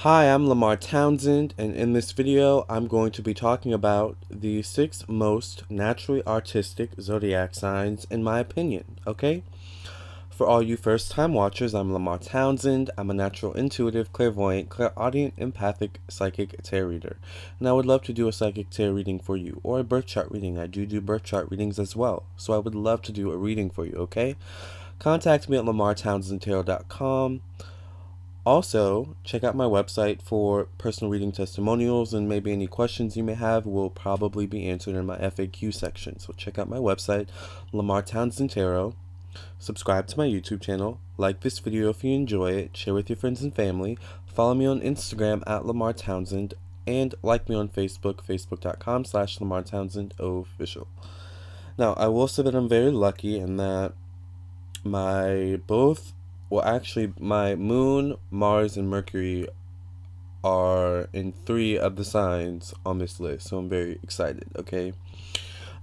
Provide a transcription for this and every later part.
Hi, I'm Lamar Townsend, and in this video, I'm going to be talking about the 6 most naturally artistic zodiac signs, in my opinion, okay? For all you first-time watchers, I'm Lamar Townsend. I'm a natural intuitive, clairvoyant, clairaudient, empathic, psychic tarot reader. And I would love to do a psychic tarot reading for you, or a birth chart reading. I do birth chart readings as well, so I would love to do a reading for you, okay? Contact me at lamartownsendtarot.com. Also, check out my website for personal reading testimonials, and maybe any questions you may have will probably be answered in my FAQ section. So check out my website, Lamar Townsend Tarot. Subscribe to my YouTube channel. Like this video if you enjoy it. Share with your friends and family. Follow me on Instagram at Lamar Townsend. And like me on Facebook, facebook.com/Lamar Townsend official. Now, I will say that I'm very lucky in that my moon, Mars, and Mercury are in 3 of the signs on this list, so I'm very excited, okay?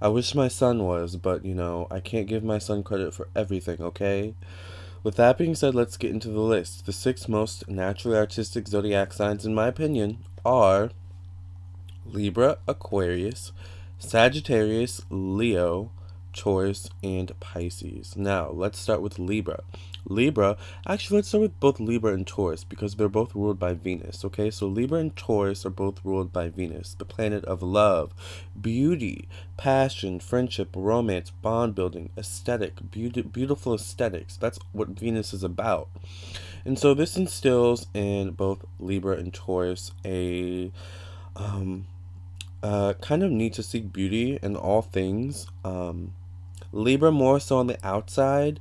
I wish my sun was, but I can't give my sun credit for everything, okay? With that being said, let's get into the list. The 6 most naturally artistic zodiac signs, in my opinion, are Libra, Aquarius, Sagittarius, Leo, Taurus, and Pisces. Now, let's start with Libra. Actually, let's start with both Libra and Taurus because they're both ruled by Venus, okay? So Libra and Taurus are both ruled by Venus, the planet of love, beauty, passion, friendship, romance, bond building, beautiful aesthetics. That's what Venus is about. And so this instills in both Libra and Taurus a kind of need to seek beauty in all things. Libra more so on the outside,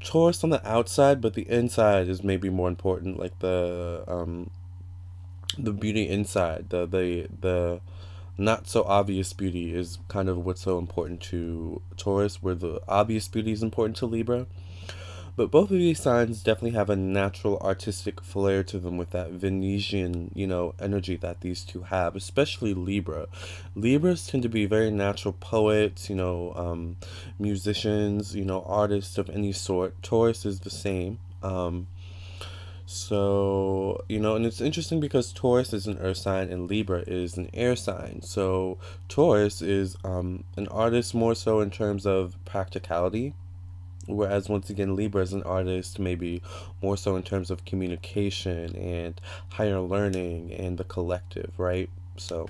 Taurus on the outside, but the inside is maybe more important, like the beauty inside, the not so obvious beauty is kind of what's so important to Taurus, where the obvious beauty is important to Libra. But both of these signs definitely have a natural artistic flair to them with that Venetian, energy that these two have, especially Libra. Libras tend to be very natural poets, musicians, artists of any sort. Taurus is the same. And it's interesting because Taurus is an earth sign and Libra is an air sign. So Taurus is an artist more so in terms of practicality, whereas once again Libra is an artist maybe more so in terms of communication and higher learning and the collective, right? So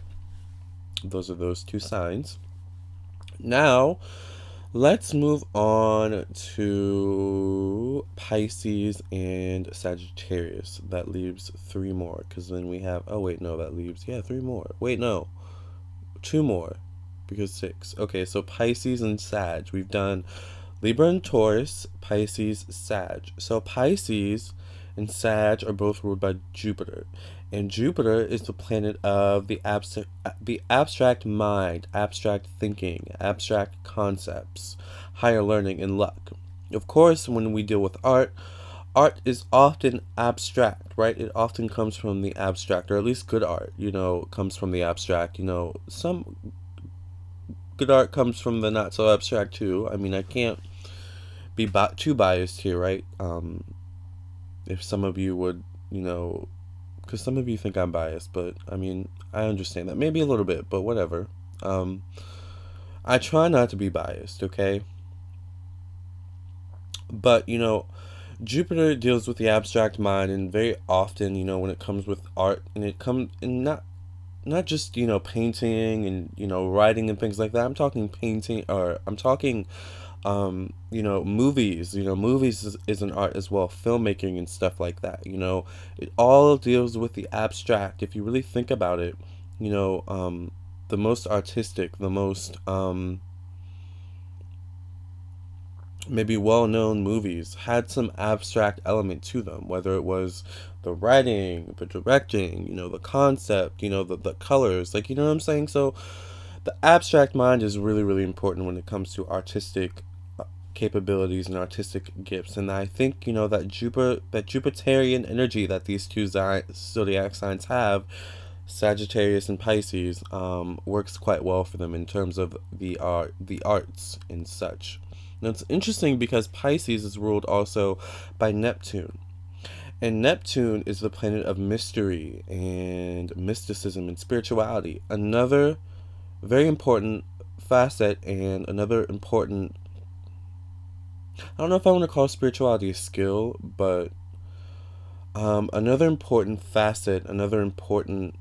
those are those 2 signs. Now let's move on to Pisces and Sagittarius. That leaves 3 more, because then we have 3 more. Wait, no, 2 more, because 6. Okay, so Pisces and Sag. We've done Libra and Taurus, Pisces, Sag. So Pisces and Sag are both ruled by Jupiter. And Jupiter is the planet of the abstract mind, abstract thinking, abstract concepts, higher learning, and luck. Of course, when we deal with art is often abstract, right? It often comes from the abstract, or at least good art, comes from the abstract. Some good art comes from the not so abstract too. I mean, I can't be too biased here, right? If some of you would, because some of you think I'm biased, but I mean, I understand that. Maybe a little bit, but whatever. I try not to be biased, okay? But, Jupiter deals with the abstract mind, and very often, when it comes with art, and it comes, and not just, painting and, writing and things like that. I'm talking painting, or I'm talking movies. Movies is an art as well, filmmaking and stuff like that. It all deals with the abstract. If you really think about it, the most artistic, the most maybe well-known movies had some abstract element to them, whether it was the writing, the directing, the concept, the colors, like, what I'm saying? So the abstract mind is really, really important when it comes to artistic capabilities and artistic gifts. And I think, that Jupiterian energy that these 2 zodiac signs have, Sagittarius and Pisces, works quite well for them in terms of the arts and such. Now it's interesting because Pisces is ruled also by Neptune. And Neptune is the planet of mystery and mysticism and spirituality. Another very important facet and another important, I don't know if I want to call spirituality a skill, but another important facet, another important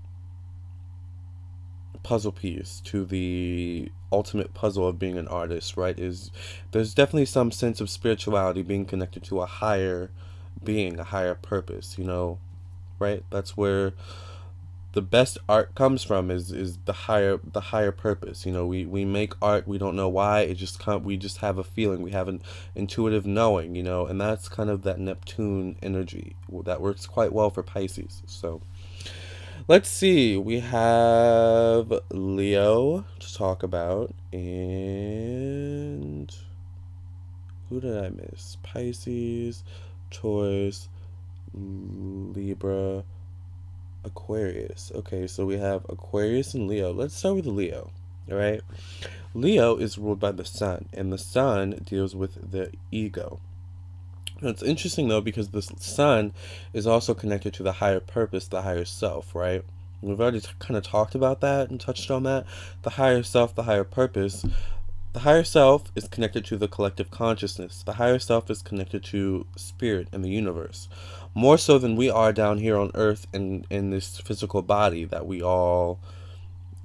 puzzle piece to the ultimate puzzle of being an artist, right, is there's definitely some sense of spirituality being connected to a higher being, a higher purpose, right? That's where the best art comes from, is the higher purpose. We make art, we don't know why, we just have a feeling, we have an intuitive knowing, and that's kind of that Neptune energy that works quite well for Pisces. So let's see, we have Leo to talk about, and who did I miss? Pisces, Taurus, Libra, Aquarius. Okay, so we have Aquarius and Leo. Let's start with Leo. All right. Leo is ruled by the sun, and the sun deals with the ego. Now, it's interesting though, because the sun is also connected to the higher purpose, the higher self, right? We've already kind of talked about that and touched on that. The higher self, the higher purpose. The higher self is connected to the collective consciousness. The higher self is connected to spirit and the universe. More so than we are down here on earth and in this physical body that we all,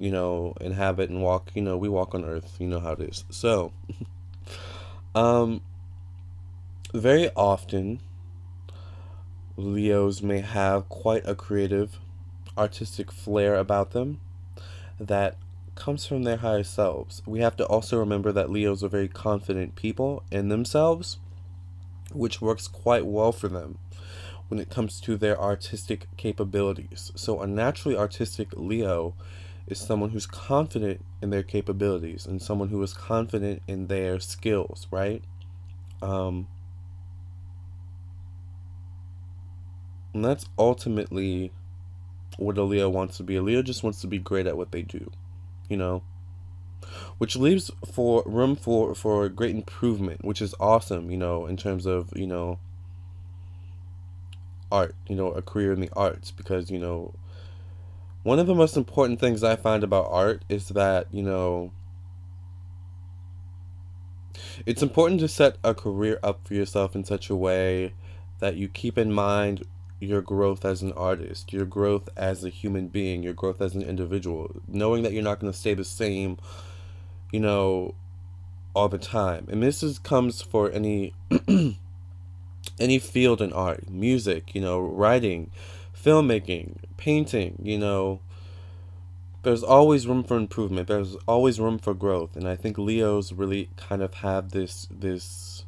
inhabit and walk. We walk on earth. You know how it is. So, very often, Leos may have quite a creative, artistic flair about them that comes from their higher selves. We have to also remember that Leos are very confident people in themselves, which works quite well for them when it comes to their artistic capabilities. So a naturally artistic Leo is someone who's confident in their capabilities and someone who is confident in their skills, right? And that's ultimately what a Leo wants to be. A Leo just wants to be great at what they do, which leaves for room for great improvement, which is awesome, in terms of, art, a career in the arts, because, one of the most important things I find about art is that, it's important to set a career up for yourself in such a way that you keep in mind your growth as an artist, your growth as a human being, your growth as an individual, knowing that you're not going to stay the same, all the time. And comes for any any field in art, music, writing, filmmaking, painting, there's always room for improvement. There's always room for growth. And I think Leos really kind of have this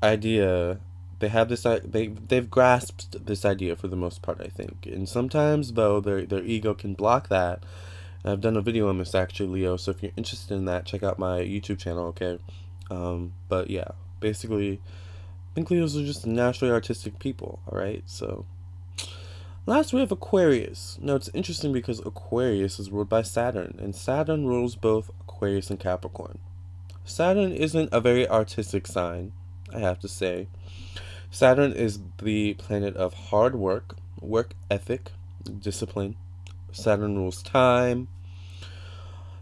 idea. They've grasped this idea for the most part, I think. And sometimes though their ego can block that. And I've done a video on this actually, Leo, so if you're interested in that, check out my YouTube channel, okay? But yeah, basically I think Leos are just naturally artistic people, alright? So last we have Aquarius. Now it's interesting because Aquarius is ruled by Saturn, and Saturn rules both Aquarius and Capricorn. Saturn isn't a very artistic sign, I have to say. Saturn is the planet of hard work, work ethic, discipline. Saturn rules time.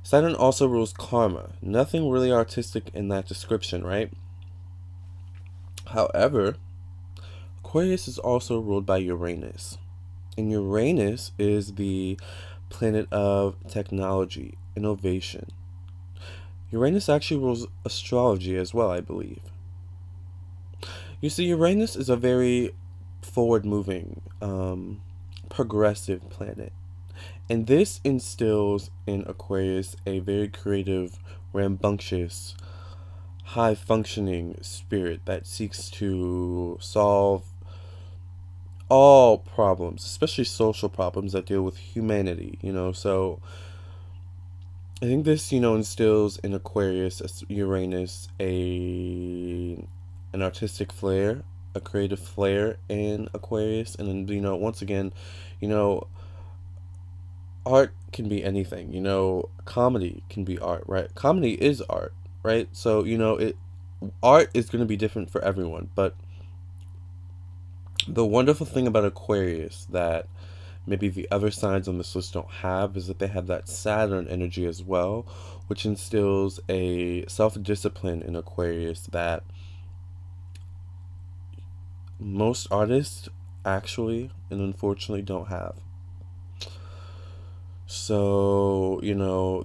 Saturn also rules karma. Nothing really artistic in that description, right? However, Aquarius is also ruled by Uranus. And Uranus is the planet of technology, innovation. Uranus actually rules astrology as well, I believe. You see, Uranus is a very forward-moving, progressive planet. And this instills in Aquarius a very creative, rambunctious, high-functioning spirit that seeks to solve all problems, especially social problems that deal with humanity, So I think this, instills in Aquarius, Uranus, an artistic flair, a creative flair in Aquarius. And then, once again, art can be anything, comedy can be art, right? Comedy is art, right? So, art is going to be different for everyone, but The wonderful thing about Aquarius that maybe the other signs on this list don't have is that they have that Saturn energy as well, which instills a self-discipline in Aquarius that most artists actually and unfortunately don't have. So,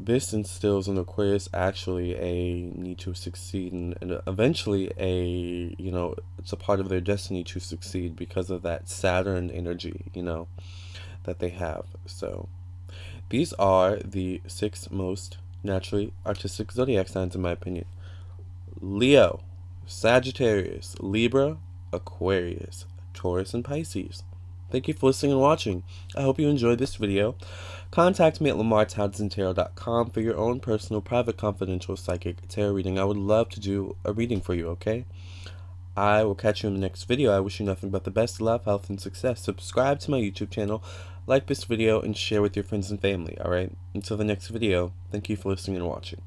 this instills in Aquarius actually a need to succeed, and eventually it's a part of their destiny to succeed because of that Saturn energy, that they have. So, these are the 6 most naturally artistic zodiac signs, in my opinion: Leo, Sagittarius, Libra, Aquarius, Taurus, and Pisces. Thank you for listening and watching. I hope you enjoyed this video. Contact me at lamartownsendtarot.com for your own personal, private, confidential psychic tarot reading. I would love to do a reading for you, okay? I will catch you in the next video. I wish you nothing but the best love, health, and success. Subscribe to my YouTube channel, like this video, and share with your friends and family, alright? Until the next video, thank you for listening and watching.